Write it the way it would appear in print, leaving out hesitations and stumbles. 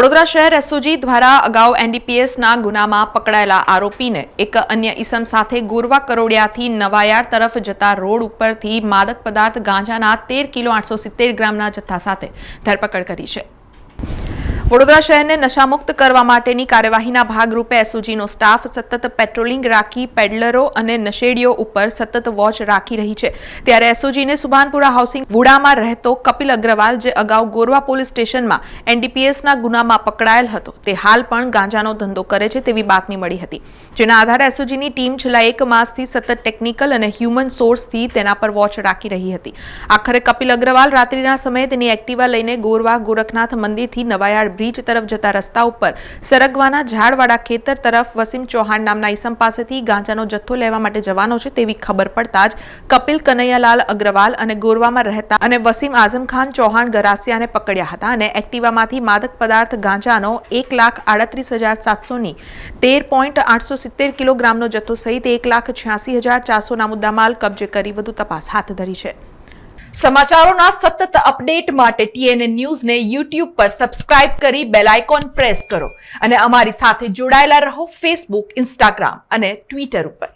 વડોદરા શહેર એસઓજી દ્વારા અગાઉ એનડીપીએસના ગુનામાં પકડાયેલા આરોપીને એક અન્ય ઇસમ સાથે ગોરવા કરોડિયાથી નવાયાર તરફ જતા રોડ ઉપરથી માદક પદાર્થ ગાંજાના 13 કિલો 870 ગ્રામના જથ્થા સાથે ધરપકડ કરી છે। વડોદરા શહેરને નશામુક્ત કરવા માટેની કાર્યવાહીના ભાગરૂપે એસઓજીનો સ્ટાફ સતત પેટ્રોલિંગ રાખી પેડલરો અને નશેડીઓ ઉપર સતત વોચ રાખી રહી છે। ત્યારે એસઓજીને સુભાનપુરા હાઉસિંગ વુડામાં રહેતો કપિલ અગ્રવાલ, જે અગાઉ ગોરવા પોલીસ સ્ટેશનમાં એનડીપીએસના ગુનામાં પકડાયેલ હતો, તે હાલ પણ ગાંજાનો ધંધો કરે છે તેવી બાતમી મળી હતી, જેના આધારે એસઓજીની ટીમ છેલ્લા 1 માસથી સતત ટેકનિકલ અને હ્યુમન સોર્સથી તેના પર વોચ રાખી રહી હતી। આખરે કપિલ અગ્રવાલ રાત્રિના સમયે તેની એક્ટિવા લઈને ગોરવા ગોરખનાથ મંદિરથી નવાયાર બ્રિજ તરફ જતા રસ્તા ઉપર સરગવાના ઝાડવાળા ખેતર તરફ વસીમ ચૌહાણ નામના ઈસમ પાસેથી ગાંજાનો જથ્થો લેવા માટે જવાનો છે તેવી ખબર પડતા જ કપિલ કનૈયાલાલ અગ્રવાલ અને ગોરવામાં રહેતા અને વસીમ આઝમ ખાન ચૌહાણ ગરાસિયાને પકડ્યા હતા અને એક્ટિવામાંથી માદક પદાર્થ ગાંજાનો 1,38,700ની 13.870 કિલોગ્રામનો જથ્થો સહિત 1,86,400ના મુદ્દામાલ કબજે કરી વધુ તપાસ હાથ ધરી છે। સમાચારોના સતત અપડેટ માટે TNN ન્યૂઝને YouTube પર સબસ્ક્રાઇબ કરી બેલ આઇકોન પ્રેસ કરો અને અમારી સાથે જોડાયેલા રહો Facebook, Instagram અને Twitter ઉપર।